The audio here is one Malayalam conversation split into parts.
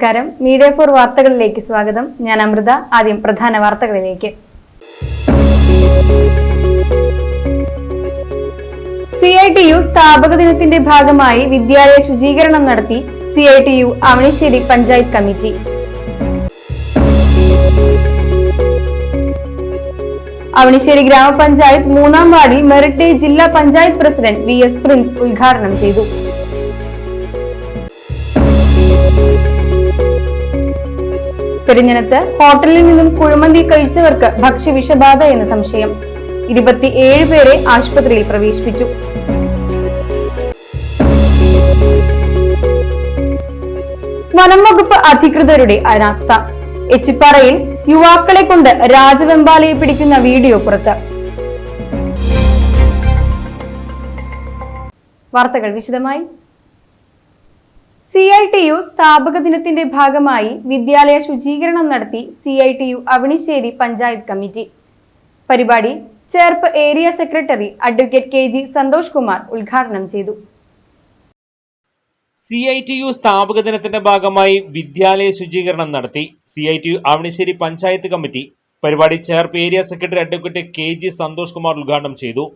നമസ്കാരം. മീഡിയ 4 വാർത്തകളിലേക്ക് സ്വാഗതം. ഞാൻ അമൃത. ആദ്യം പ്രധാന വാർത്തകളിലേക്ക്. CITU സ്ഥാപക ദിനത്തിന്റെ ഭാഗമായി വിദ്യാലയ ശുചീകരണം നടത്തി CITU അവണിശ്ശേരി പഞ്ചായത്ത് കമ്മിറ്റി. അവണിശ്ശേരി ഗ്രാമപഞ്ചായത്ത് 3-ാം വാർഡിൽ മെറിറ്റ് ഡേ ജില്ലാ പഞ്ചായത്ത് പ്രസിഡന്റ് VS പ്രിൻസ് ഉദ്ഘാടനം ചെയ്തു. പെരിഞ്ഞനത്ത് ഹോട്ടലിൽ നിന്നും കുഴിമന്തി കഴിച്ചവർക്ക് ഭക്ഷ്യവിഷബാധ എന്ന സംശയം. 27 പേരെ ആശുപത്രിയിൽ പ്രവേശിപ്പിച്ചു. വനം വകുപ്പ് അധികൃതരുടെ അനാസ്ഥ. എച്ചിപ്പാറയിൽ യുവാക്കളെ കൊണ്ട് രാജവെമ്പാലയെ പിടിക്കുന്ന വീഡിയോ പുറത്ത്. വാർത്തകൾ വിശദമായി. CITU സ്ഥാപക ദിനത്തിന്റെ ഭാഗമായി വിദ്യാലയ ശുചീകരണം നടത്തി CITU അവണിശ്ശേരി പഞ്ചായത്ത് കമ്മിറ്റി. പരിപാടി Cherpu area secretary advocate KG Santhosh Kumar ഉദ്ഘാടനം ചെയ്തു. CITU സ്ഥാപക ദിനത്തിന്റെ ഭാഗമായി വിദ്യാലയ ശുചീകരണം നടത്തി CITU അവണിശ്ശേരി പഞ്ചായത്ത് കമ്മിറ്റി. പരിപാടി Cherpu area secretary advocate KG Santhosh Kumar ഉദ്ഘാടനം ചെയ്തു.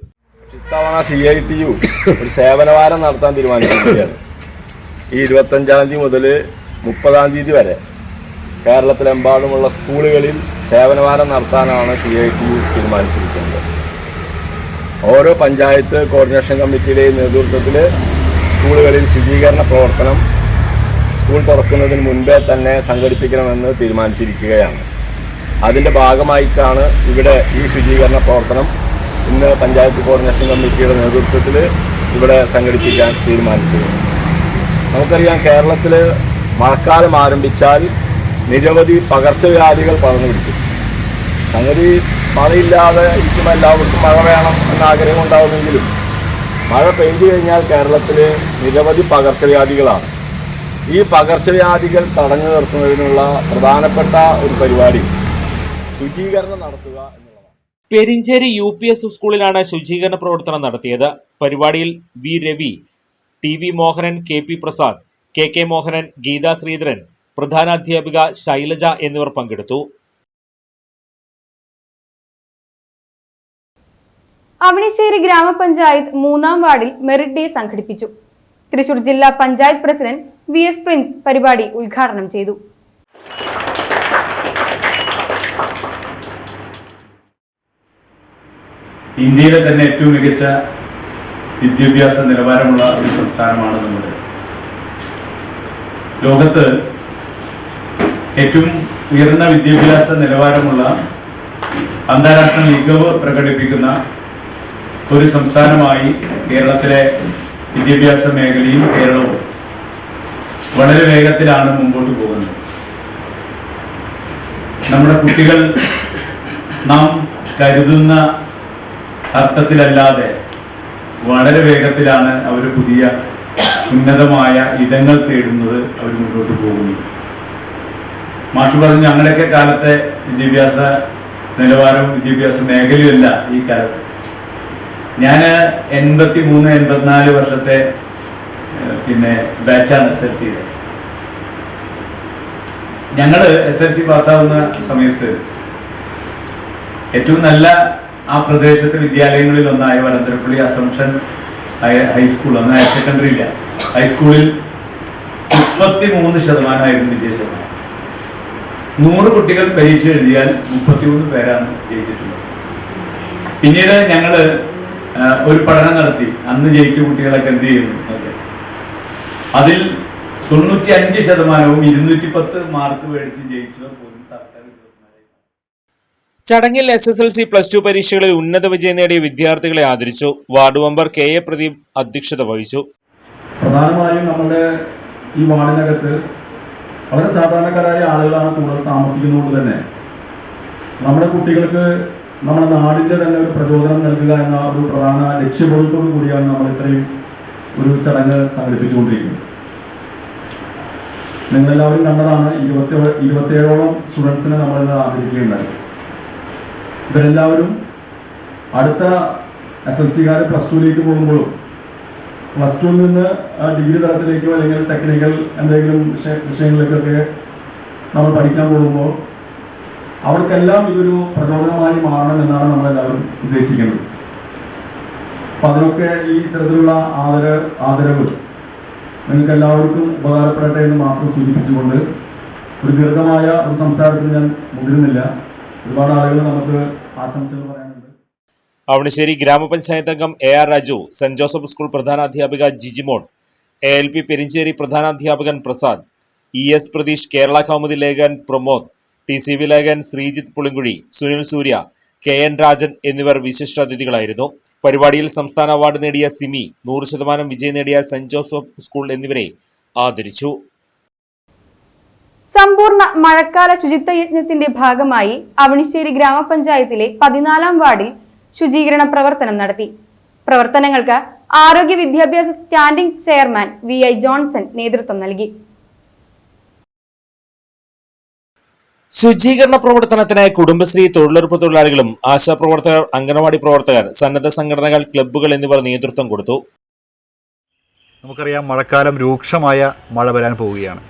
ഇത്തവണ CITU ഒരു സേവനവാരം നടത്താൻ തീരുമാനിച്ചിരിക്കുകയാണ്. ഈ 25-ാം തീയതി മുതൽ 30-ാം തീയതി വരെ കേരളത്തിലെമ്പാടുമുള്ള സ്കൂളുകളിൽ സേവനവാരം നടത്താനാണ് CITU തീരുമാനിച്ചിരിക്കുന്നത്. ഓരോ പഞ്ചായത്ത് കോർഡിനേഷൻ കമ്മിറ്റിയുടെയും നേതൃത്വത്തിൽ സ്കൂളുകളിൽ ശുചീകരണ പ്രവർത്തനം സ്കൂൾ തുറക്കുന്നതിന് മുൻപേ തന്നെ സംഘടിപ്പിക്കണമെന്ന് തീരുമാനിച്ചിരിക്കുകയാണ്. അതിൻ്റെ ഭാഗമായിട്ടാണ് ഇവിടെ ഈ ശുചീകരണ പ്രവർത്തനം ഇന്ന് പഞ്ചായത്ത് കോർഡിനേഷൻ കമ്മിറ്റിയുടെ നേതൃത്വത്തിൽ ഇവിടെ സംഘടിപ്പിക്കാൻ തീരുമാനിച്ചത്. നമുക്കറിയാം, കേരളത്തിൽ മഴക്കാലം ആരംഭിച്ചാൽ നിരവധി പകർച്ചവ്യാധികൾ പടർന്നു പിടിക്കും. സംഗതി മഴയില്ലാതെ ഇരിക്കുമ്പോൾ എല്ലാവർക്കും മഴ വേണം എന്ന ആഗ്രഹം ഉണ്ടാകുമെങ്കിലും മഴ പെയ്തു കഴിഞ്ഞാൽ കേരളത്തിൽ നിരവധി പകർച്ചവ്യാധികളാണ്. ഈ പകർച്ചവ്യാധികൾ തടഞ്ഞു നിർത്തുന്നതിനുള്ള പ്രധാനപ്പെട്ട ഒരു പരിപാടി ശുചീകരണം നടത്തുക എന്നുള്ളതാണ്. പെരിഞ്ചേരി UPS സ്കൂളിലാണ് ശുചീകരണ പ്രവർത്തനം നടത്തിയത്. പരിപാടിയിൽ V Ravi, TV Mohanan, KP Prasad, KK Mohanan, Geetha Sreedharan, പ്രധാനാധ്യാപിക Shailaja എന്നിവർ പങ്കെടുത്തു. അവണിശ്ശേരി ഗ്രാമപഞ്ചായത്ത് 3-ാം വാർഡിൽ മെറിറ്റ് ഡേ സംഘടിപ്പിച്ചു. തൃശൂർ ജില്ലാ പഞ്ചായത്ത് പ്രസിഡന്റ് VS പ്രിൻസ് പരിപാടി ഉദ്ഘാടനം ചെയ്തു. ഇന്ത്യയിലെ തന്നെ ഏറ്റവും മികച്ച വിദ്യാഭ്യാസ നിലവാരമുള്ള ഒരു സംസ്ഥാനമാണ് നമ്മുടെ. ലോകത്ത് ഏറ്റവും ഉയർന്ന വിദ്യാഭ്യാസ നിലവാരമുള്ള അന്താരാഷ്ട്ര മികവ് പ്രകടിപ്പിക്കുന്ന ഒരു സംസ്ഥാനമായി കേരളത്തിലെ വിദ്യാഭ്യാസ മേഖലയും കേരളവും വളരെ വേഗത്തിലാണ് മുമ്പോട്ട് പോകുന്നത്. നമ്മുടെ കുട്ടികൾ നാം കരുതുന്ന അർത്ഥത്തിലല്ലാതെ വളരെ വേഗത്തിലാണ് അവർ പുതിയ ഉന്നതമായ ഇടങ്ങൾ തേടുന്നത്. അവർ മുന്നോട്ട് പോകുന്നു. മാഷ് പറഞ്ഞു, ഞങ്ങളുടെയൊക്കെ കാലത്തെ വിദ്യാഭ്യാസ നിലവാരവും വിദ്യാഭ്യാസ മേഖലയുമല്ല ഈ കാലത്ത്. ഞാൻ 83-84 വർഷത്തെ ബാച്ചാണ് SLCയുടെ. ഞങ്ങൾ SLC പാസ്സാവുന്ന സമയത്ത് ഏറ്റവും നല്ല ആ പ്രദേശത്തെ വിദ്യാലയങ്ങളിൽ ഒന്നായ വരന്തരപ്പള്ളി അസംഷൻ ഹൈസ്കൂൾ, അന്ന് ഹയർ സെക്കൻഡറി ഇല്ല, ഹൈസ്കൂളിൽ 33% വിജയശതമാനം. 100 കുട്ടികൾ പരീക്ഷ എഴുതിയാൽ 33 പേരാണ് ജയിച്ചിട്ടുള്ളത്. പിന്നീട് ഞങ്ങൾ ഒരു പഠനം നടത്തി. അന്ന് ജയിച്ച കുട്ടികളൊക്കെ എന്ത് ചെയ്യുന്നു? അതിൽ 95%വും 210 മാർക്ക് മേടിച്ച് ജയിച്ചവർ പോലും സർക്കാർ. ചടങ്ങിൽ SSLC +2 പരീക്ഷകളിൽ ഉന്നത വിജയം നേടിയ വിദ്യാർത്ഥികളെ ആദരിച്ചു. വാർഡ് മെമ്പർ KA പ്രദീപ് അധ്യക്ഷത വഹിച്ചു. പ്രധാനമായും നമ്മുടെ ഈ വാർഡിനകത്ത് വളരെ സാധാരണക്കാരായ ആളുകളാണ് കൂടുതൽ താമസിക്കുന്നതുകൊണ്ട് തന്നെ നമ്മുടെ കുട്ടികൾക്ക് നമ്മുടെ നാടിൻ്റെ തന്നെ ഒരു പ്രചോദനം നൽകുക എന്ന ഒരു പ്രധാന ലക്ഷ്യബോധത്തോടു കൂടിയാണ് നമ്മൾ ഇത്രയും ഒരു ചടങ്ങ് സംഘടിപ്പിച്ചുകൊണ്ടിരിക്കുന്നത്. നിങ്ങളെല്ലാവരും കണ്ടതാണ്, 27ഓളം സ്റ്റുഡൻസിനെ നമ്മളിന്ന് ആദരിക്കുകയുണ്ടായി. ഇവരെല്ലാവരും അടുത്ത SLCക്കാർ +2ലേക്ക് പോകുമ്പോഴും +2 നിന്ന് ഡിഗ്രി തലത്തിലേക്കോ അല്ലെങ്കിൽ ടെക്നിക്കൽ എന്തെങ്കിലും വിഷയങ്ങളിലേക്കൊക്കെ നമ്മൾ പഠിക്കാൻ പോകുമ്പോൾ അവർക്കെല്ലാം ഇതൊരു പ്രചോദനമായി മാറണം എന്നാണ് നമ്മളെല്ലാവരും ഉദ്ദേശിക്കുന്നത്. അപ്പം അതിനൊക്കെ ഈ ഇത്തരത്തിലുള്ള ആദരവ് നിങ്ങൾക്ക് എല്ലാവർക്കും ഉപകാരപ്പെടട്ടെ എന്ന് മാത്രം സൂചിപ്പിച്ചുകൊണ്ട് ഒരു ദീർഘമായ ഒരു സംസാരത്തിന് ഞാൻ മുതിരുന്നില്ല. ഒരുപാട് ആളുകൾ നമുക്ക് ആശംസകൾ പറയാനുണ്ട്. അവണിശ്ശേരി ഗ്രാമപഞ്ചായത്ത് അംഗം AR Raju, saint Joseph school പ്രധാനാധ്യാപിക ജിജിമോൻ, ALP പെരിഞ്ചേരി പ്രധാനാധ്യാപകൻ പ്രസാദ്, ES പ്രതീഷ്, കേരള കൗമുദി ലേഖകൻ പ്രമോദ്, TCV ലേഖകൻ ശ്രീജിത്ത് പുളിങ്കുഴി, സുനിൽ സൂര്യ, KN രാജൻ എന്നിവർ വിശിഷ്ടാതിഥികളായിരുന്നു. പരിപാടിയിൽ സംസ്ഥാന അവാർഡ് നേടിയ സിമി, 100% വിജയം നേടിയ സെന്റ് ജോസഫ് സ്കൂൾ എന്നിവരെ ആദരിച്ചു. സമ്പൂർണ്ണ മഴക്കാല ശുചിത്വ യജ്ഞത്തിന്റെ ഭാഗമായി അവണിശ്ശേരി ഗ്രാമപഞ്ചായത്തിലെ 14-ാം വാർഡിൽ ശുചീകരണ പ്രവർത്തനം നടത്തി. പ്രവർത്തനങ്ങൾക്ക് ആരോഗ്യ വിദ്യാഭ്യാസ സ്റ്റാൻഡിംഗ് ചെയർമാൻ VI ജോൺസൺ നേതൃത്വം നൽകി. ശുചീകരണ പ്രവർത്തനത്തിന് കുടുംബശ്രീ, തൊഴിലുറപ്പ് തൊഴിലാളികളും, ആശാപ്രവർത്തകർ, അംഗനവാടി പ്രവർത്തകർ, സന്നദ്ധ സംഘടനകൾ, ക്ലബ്ബുകൾ എന്നിവർ നേതൃത്വം കൊടുത്തു. നമുക്കറിയാം, മഴക്കാലം രൂക്ഷമായ മഴ വരാൻ പോവുകയാണ്.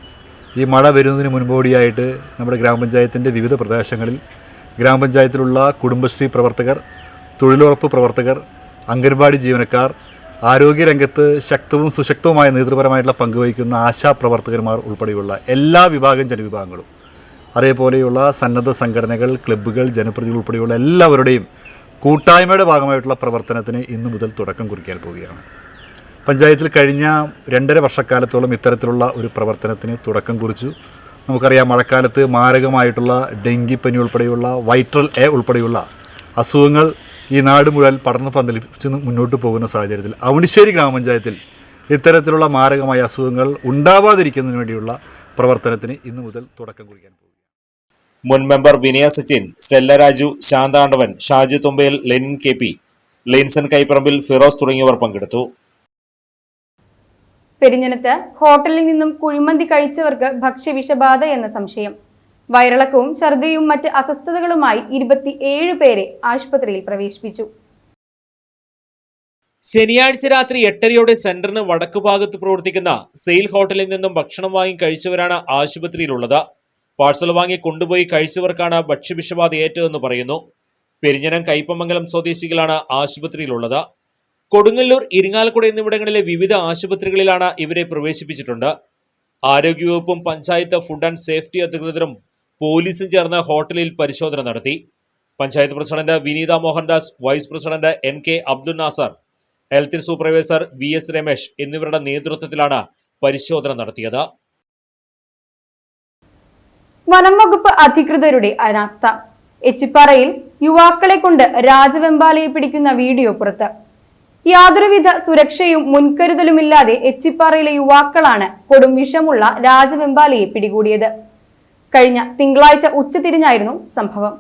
ഈ മഴ വരുന്നതിന് മുൻപോടിയായിട്ട് നമ്മുടെ ഗ്രാമപഞ്ചായത്തിൻ്റെ വിവിധ പ്രദേശങ്ങളിൽ ഗ്രാമപഞ്ചായത്തിലുള്ള കുടുംബശ്രീ പ്രവർത്തകർ, തൊഴിലുറപ്പ് പ്രവർത്തകർ, അംഗൻവാടി ജീവനക്കാർ, ആരോഗ്യരംഗത്ത് ശക്തവും സുശക്തവുമായ നേതൃപരമായിട്ടുള്ള പങ്കുവഹിക്കുന്ന ആശാപ്രവർത്തകന്മാർ ഉൾപ്പെടെയുള്ള എല്ലാ ജനവിഭാഗങ്ങളും, അതേപോലെയുള്ള സന്നദ്ധ സംഘടനകൾ, ക്ലബ്ബുകൾ, ജനപ്രതിനിധികൾ ഉൾപ്പെടെയുള്ള എല്ലാവരുടെയും കൂട്ടായ്മയുടെ ഭാഗമായിട്ടുള്ള പ്രവർത്തനത്തിന് ഇന്നു മുതൽ തുടക്കം കുറിക്കാൻ പോവുകയാണ്. പഞ്ചായത്തിൽ കഴിഞ്ഞ 2.5 വർഷക്കാലത്തോളം ഇത്തരത്തിലുള്ള ഒരു പ്രവർത്തനത്തിന് തുടക്കം കുറിച്ചു. നമുക്കറിയാം, മഴക്കാലത്ത് മാരകമായിട്ടുള്ള ഡെങ്കിപ്പനി ഉൾപ്പെടെയുള്ള വൈറ്റൽ എ ഉൾപ്പെടെയുള്ള അസുഖങ്ങൾ ഈ നാട് മുഴുവൻ പടർന്ന് പന്തലിച്ച് മുന്നോട്ട് പോകുന്ന സാഹചര്യത്തിൽ അവണിശ്ശേരി ഗ്രാമപഞ്ചായത്തിൽ ഇത്തരത്തിലുള്ള മാരകമായ അസുഖങ്ങൾ ഉണ്ടാവാതിരിക്കുന്നതിന് വേണ്ടിയുള്ള പ്രവർത്തനത്തിന് ഇന്നു മുതൽ തുടക്കം കുറിക്കാൻ പോകും. മുൻ member Vinaya Sachin, Stella Raju, Shanthandavan, Shaju Thumpayil, Lenin KP, Lainson Kaiparambil, Firoz തുടങ്ങിയവർ പങ്കെടുത്തു. പെരിഞ്ഞനത്ത് ഹോട്ടലിൽ നിന്നും കുഴിമന്തി കഴിച്ചവർക്ക് ഭക്ഷ്യവിഷബാധ എന്ന സംശയം. വയറിളക്കവും ഛർദിയും മറ്റ് അസ്വസ്ഥതകളുമായി 27 പേരെ ആശുപത്രിയിൽ പ്രവേശിപ്പിച്ചു. ശനിയാഴ്ച രാത്രി 8:30 സെന്ററിന് വടക്കു ഭാഗത്ത് പ്രവർത്തിക്കുന്ന സെയിൽ ഹോട്ടലിൽ നിന്നും ഭക്ഷണം വാങ്ങി കഴിച്ചവരാണ് ആശുപത്രിയിലുള്ളത്. പാഴ്സൽ വാങ്ങി കൊണ്ടുപോയി കഴിച്ചവർക്കാണ് ഭക്ഷ്യവിഷബാധ ഏറ്റതെന്ന് പറയുന്നു. പെരിഞ്ഞനം കയ്പമംഗലം സ്വദേശികളാണ് ആശുപത്രിയിലുള്ളത്. കൊടുങ്ങല്ലൂർ, ഇരിങ്ങാലക്കുട എന്നിവിടങ്ങളിലെ വിവിധ ആശുപത്രികളിലാണ് ഇവരെ പ്രവേശിപ്പിച്ചിട്ടുണ്ട്. ആരോഗ്യവകുപ്പും പഞ്ചായത്ത് ഫുഡ് ആൻഡ് സേഫ്റ്റി അധികൃതരും പോലീസും ചേർന്ന് ഹോട്ടലിൽ പരിശോധന നടത്തി. Panchayat president Vineetha Mohandas, vice president NK Abdul Nasar, health supervisor VS Ramesh എന്നിവരുടെ നേതൃത്വത്തിലാണ് പരിശോധന നടത്തിയത്. വനം വകുപ്പ് അധികൃതരുടെ അനാസ്ഥ. എച്ചിപ്പാറയിൽ യുവാക്കളെ കൊണ്ട് രാജവെമ്പാലയെ പിടിക്കുന്ന വീഡിയോ പുറത്ത്. യാതൊരുവിധ സുരക്ഷയും മുൻകരുതലുമില്ലാതെ എച്ചിപ്പാറയിലെ യുവാക്കളാണ് കൊടും വിഷമുള്ള രാജവെമ്പാലയെ പിടികൂടിയത്. കഴിഞ്ഞ തിങ്കളാഴ്ച ഉച്ചതിരിഞ്ഞായിരുന്നു സംഭവം.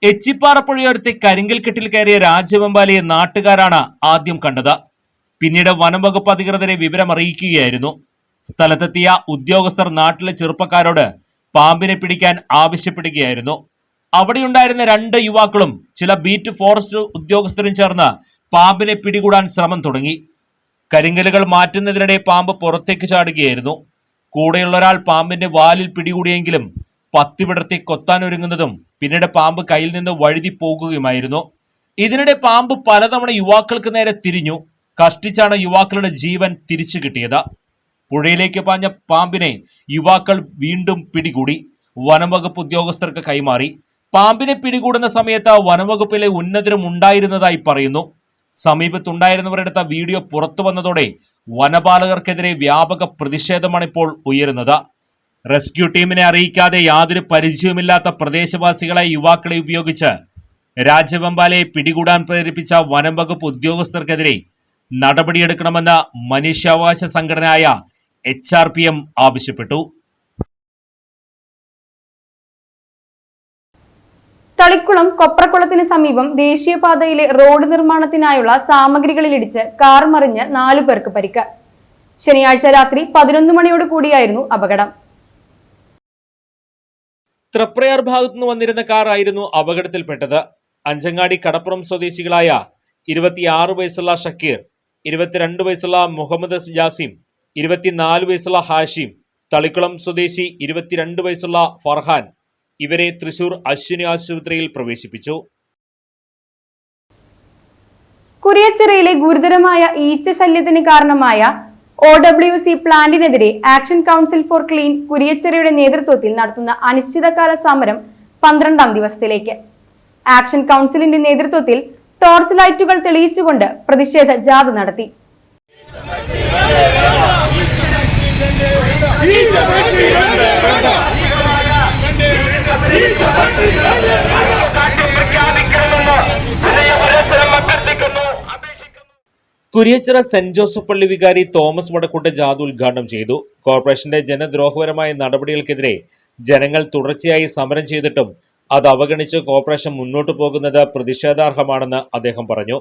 എച്ചിപ്പാറ പുഴയോരത്തെ കരിങ്കൽ കെട്ടിൽ കയറിയ രാജവെമ്പാലയെ നാട്ടുകാരാണ് ആദ്യം കണ്ടത്. പിന്നീട് വനംവകുപ്പ് അധികൃതരെ വിവരമറിയിക്കുകയായിരുന്നു. സ്ഥലത്തെത്തിയ ഉദ്യോഗസ്ഥർ നാട്ടിലെ ചെറുപ്പക്കാരോട് പാമ്പിനെ പിടിക്കാൻ ആവശ്യപ്പെടുകയായിരുന്നു. അവിടെയുണ്ടായിരുന്ന 2 യുവാക്കളും ചില ബീറ്റ് ഫോറസ്റ്റ് ഉദ്യോഗസ്ഥരും ചേർന്ന് പാമ്പിനെ പിടികൂടാൻ ശ്രമം തുടങ്ങി. കരിങ്കലുകൾ മാറ്റുന്നതിനിടെ പാമ്പ് പുറത്തേക്ക് ചാടുകയായിരുന്നു. കൂടെയുള്ള ഒരാൾ പാമ്പിന്റെ വാലിൽ പിടികൂടിയെങ്കിലും പത്തി വിടർത്തി കൊത്താനൊരുങ്ങുന്നതും പിന്നീട് പാമ്പ് കയ്യിൽ നിന്ന് വഴുതി പോകുകയുമായിരുന്നു. ഇതിനിടെ പാമ്പ് പലതവണ യുവാക്കൾക്ക് നേരെ തിരിഞ്ഞു. കഷ്ടിച്ചാണ് യുവാക്കളുടെ ജീവൻ തിരിച്ചു കിട്ടിയത്. പുഴയിലേക്ക് പാഞ്ഞ പാമ്പിനെ യുവാക്കൾ വീണ്ടും പിടികൂടി വനംവകുപ്പ് ഉദ്യോഗസ്ഥർക്ക് കൈമാറി. പാമ്പിനെ പിടികൂടുന്ന സമയത്ത് വനംവകുപ്പിലെ ഉന്നതരും ഉണ്ടായിരുന്നതായി പറയുന്നു. സമീപത്തുണ്ടായിരുന്നവരെടുത്ത വീഡിയോ പുറത്തു വന്നതോടെ വനപാലകർക്കെതിരെ വ്യാപക പ്രതിഷേധമാണിപ്പോൾ ഉയരുന്നത്. റെസ്ക്യൂ ടീമിനെ അറിയിക്കാതെ യാതൊരു പരിചയവുമില്ലാത്ത പ്രദേശവാസികളെ യുവാക്കളെ ഉപയോഗിച്ച് രാജവെമ്പാലയെ പിടികൂടാൻ പ്രേരിപ്പിച്ച വനംവകുപ്പ് ഉദ്യോഗസ്ഥർക്കെതിരെ നടപടിയെടുക്കണമെന്ന് മനുഷ്യാവകാശ സംഘടനയായ HRPM ആവശ്യപ്പെട്ടു. തളിക്കുളം കൊപ്രക്കുളത്തിന് സമീപം ദേശീയപാതയിലെ റോഡ് നിർമ്മാണത്തിനായുള്ള സാമഗ്രികളിലിടിച്ച് കാർ മറിഞ്ഞ് 4 പേർക്ക് പരിക്ക്. ശനിയാഴ്ച രാത്രി 11 മണിയോട് കൂടിയായിരുന്നു അപകടം. തൃപ്രയാർ ഭാഗത്തുനിന്ന് വന്നിരുന്ന കാർ ആയിരുന്നു അപകടത്തിൽപ്പെട്ടത്. അഞ്ചങ്ങാടി കടപ്പുറം സ്വദേശികളായ 26 വയസ്സുള്ള ഷക്കീർ, 22 വയസ്സുള്ള മുഹമ്മദ് ജാസിം, 24 വയസ്സുള്ള ഹാഷിം, തളിക്കുളം സ്വദേശി 22 വയസ്സുള്ള ഫർഹാൻ ഇവരെ തൃശൂർ അശ്വിനി ആശുപത്രിയിൽ പ്രവേശിപ്പിച്ചു. കുരിയച്ചിറയിലെ ഗുരുതരമായ ഈച്ച ശല്യത്തിന് കാരണമായ OWC പ്ലാന്റിനെതിരെ ആക്ഷൻ കൗൺസിൽ ഫോർ ക്ലീൻ കുരിയച്ചിറയുടെ നേതൃത്വത്തിൽ നടത്തുന്ന അനിശ്ചിതകാല സമരം 12ാം ദിവസത്തിലേക്ക്. ആക്ഷൻ കൗൺസിലിന്റെ നേതൃത്വത്തിൽ ടോർച്ച് ലൈറ്റുകൾ തെളിയിച്ചുകൊണ്ട് പ്രതിഷേധ ജാഥ നടത്തി. കുരിയച്ചിറ സെന്റ് ജോസഫ് പള്ളി വികാരി തോമസ് വടക്കൂട്ട് ജാഥ ഉദ്ഘാടനം ചെയ്തു. കോർപ്പറേഷന്റെ ജനദ്രോഹപരമായ നടപടികൾക്കെതിരെ ജനങ്ങൾ തുടർച്ചയായി സമരം ചെയ്തിട്ടും അത് അവഗണിച്ച് കോർപ്പറേഷൻ മുന്നോട്ടു പോകുന്നത് പ്രതിഷേധാർഹമാണെന്ന് അദ്ദേഹം പറഞ്ഞു.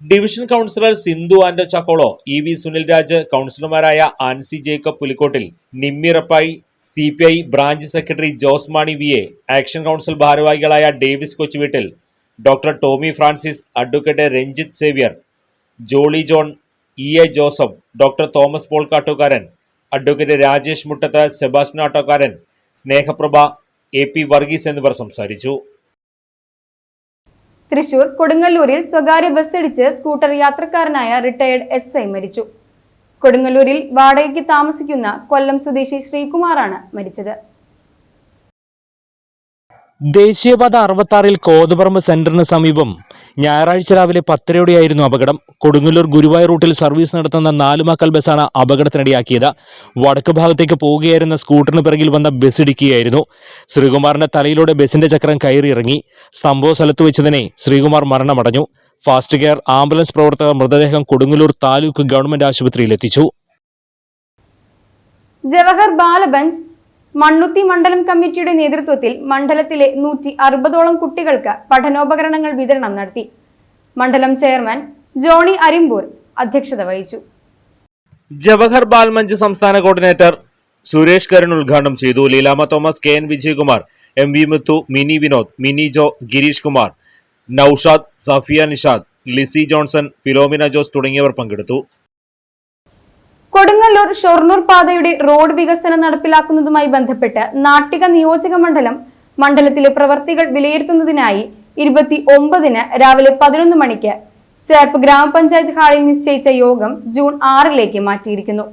Division councillor Sindhu Ando Chackolo, EV Sunil Raj, കൗൺസിലർമാരായ Ancy Jacob Pulikottil, Nimmi Rappai, CPI branch secretary Jose Mani VA, action council ഭാരവാഹികളായ Davis Kochuveettil, doctor Tommy Francis, advocate Ranjith Xavier, Jolly John, EA Joseph, doctor Thomas Paul Kattukaran, advocate Rajesh Muttath, Sebastian Attokkaran, Snehaprabha, AP Varghese എന്നിവർ സംസാരിച്ചു. തൃശൂർ കൊടുങ്ങല്ലൂരിൽ സ്വകാര്യ ബസ്സിടിച്ച് സ്കൂട്ടർ യാത്രക്കാരനായ റിട്ടയർഡ് SI മരിച്ചു. കൊടുങ്ങല്ലൂരിൽ വാടകയ്ക്ക് താമസിക്കുന്ന കൊല്ലം സ്വദേശി ശ്രീകുമാറാണ് മരിച്ചത്. ദേശീയപാത 66 കോതപറമ്പ് സെന്ററിന് സമീപം ഞായറാഴ്ച രാവിലെ 10:30 അപകടം. കൊടുങ്ങല്ലൂർ ഗുരുവായൂർ റൂട്ടിൽ സർവീസ് നടത്തുന്ന 4 മക്കൾ ബസ്സാണ് അപകടത്തിനിടയാക്കിയത്. വടക്ക് ഭാഗത്തേക്ക് പോവുകയായിരുന്ന സ്കൂട്ടറിന് പിറകിൽ വന്ന ബസ് ഇടിക്കുകയായിരുന്നു. ശ്രീകുമാറിന്റെ തലയിലൂടെ ബസിന്റെ ചക്രം കയറിയിറങ്ങി. സംഭവ സ്ഥലത്ത് വെച്ച് തന്നെ ശ്രീകുമാർ മരണമടഞ്ഞു. ഫാസ്റ്റ് കെയർ ആംബുലൻസ് പ്രവർത്തകർ മൃതദേഹം കൊടുങ്ങല്ലൂർ താലൂക്ക് ഗവൺമെന്റ് ആശുപത്രിയിൽ എത്തിച്ചു. ജവഹർ ബാലബഞ്ച് മണ്ണുത്തി മണ്ഡലം കമ്മിറ്റിയുടെ നേതൃത്വത്തിൽ മണ്ഡലത്തിലെ 160ഓളം കുട്ടികൾക്ക് പഠനോപകരണങ്ങൾ വിതരണം നടത്തി. മണ്ഡലം ചെയർമാൻ ജോണി അരിമ്പൂർ അധ്യക്ഷത വഹിച്ചു. ജവഹർ ബാൽമഞ്ച് സംസ്ഥാന കോർഡിനേറ്റർ സുരേഷ് കരുൺ ഉദ്ഘാടനം ചെയ്തു. Leelama Thomas, KN Vijayakumar, MV മുത്തു, മിനി വിനോദ്, മിനി ജോ, ഗിരീഷ് കുമാർ, നൌഷാദ്, സഫിയ നിഷാദ്, ലിസി ജോൺസൺ, ഫിലോമിന ജോസ് തുടങ്ങിയവർ പങ്കെടുത്തു. കൊടുങ്ങല്ലൂർ ഷൊർണൂർ പാതയുടെ റോഡ് വികസനം നടപ്പിലാക്കുന്നതുമായി ബന്ധപ്പെട്ട് നാട്ടിക നിയോജക മണ്ഡലത്തിലെ പ്രവർത്തികൾ വിലയിരുത്തുന്നതിനായി 29-ന് രാവിലെ 11 മണിക്ക് ചേർപ്പ് ഗ്രാമപഞ്ചായത്ത് ഹാളിൽ നിശ്ചയിച്ച യോഗം ജൂൺ 6-ലേക്ക് മാറ്റിയിരിക്കുന്നു.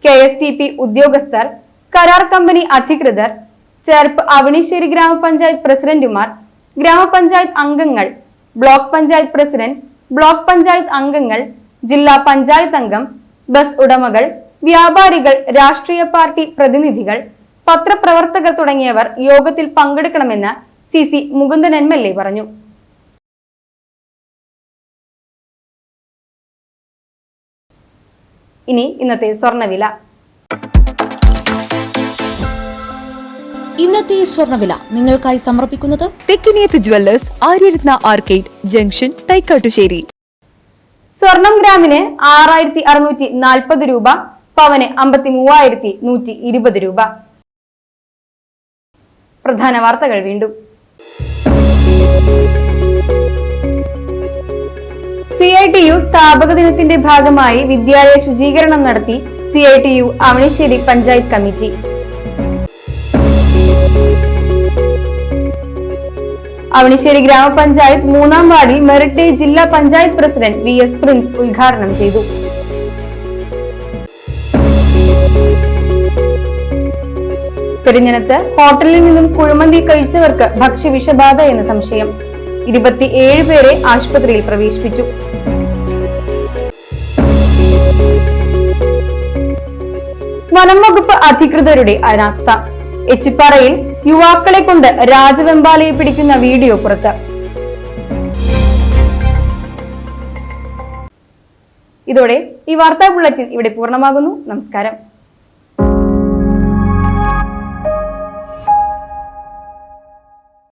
KSTP ഉദ്യോഗസ്ഥർ, കരാർ കമ്പനി അധികൃതർ, ചേർപ്പ് അവണിശ്ശേരി ഗ്രാമപഞ്ചായത്ത് പ്രസിഡന്റുമാർ, ഗ്രാമപഞ്ചായത്ത് അംഗങ്ങൾ, block panchayat president, block panchayat അംഗങ്ങൾ, ജില്ലാ പഞ്ചായത്ത് അംഗം, ബസ് ഉടമകൾ, വ്യാപാരികൾ, രാഷ്ട്രീയ പാർട്ടി പ്രതിനിധികൾ, പത്രപ്രവർത്തകർ തുടങ്ങിയവർ യോഗത്തിൽ പങ്കെടുക്കണമെന്ന് CC മുകുന്ദൻ MLA പറഞ്ഞു. ഇനി ഇന്നത്തെ സ്വർണ്ണവില. ഇന്നത്തെ സ്വർണ്ണവില നിങ്ങൾക്കായി സമർപ്പിക്കുന്നത് Thekkiniyath jewellers, Aryaratna arcade junction, Thaikkattussery. സ്വർണം ഗ്രാമിന് 6640 രൂപ, പവന് 53,120 രൂപ. പ്രധാന വാർത്തകൾ വീണ്ടും. CITU സ്ഥാപക ദിനത്തിന്റെ ഭാഗമായി വിദ്യാലയ ശുചീകരണം നടത്തി CITU അവണിശ്ശേരി പഞ്ചായത്ത് കമ്മിറ്റി. അവണിശ്ശേരി ഗ്രാമപഞ്ചായത്ത് 3-ാം വാർഡിൽ മെറിറ്റ് ജില്ലാ പഞ്ചായത്ത് പ്രസിഡന്റ് VS പ്രിൻസ് ഉദ്ഘാടനം ചെയ്തു. പെരിഞ്ഞനത്ത് ഹോട്ടലിൽ നിന്നും കുഴിമന്തി കഴിച്ചവർക്ക് ഭക്ഷ്യവിഷബാധ എന്ന സംശയം. 27 പേരെ ആശുപത്രിയിൽ പ്രവേശിപ്പിച്ചു. വനം വകുപ്പ് അധികൃതരുടെ അനാസ്ഥ. എച്ചിപ്പാറയിൽ യുവാക്കളെ കൊണ്ട് രാജവെമ്പാലയെ പിടിക്കുന്ന വീഡിയോ പുറത്ത്. ഇതോടെ ഈ വാർത്താ ബുള്ളറ്റിൻ ഇവിടെ പൂർണ്ണമാകുന്നു. നമസ്കാരം.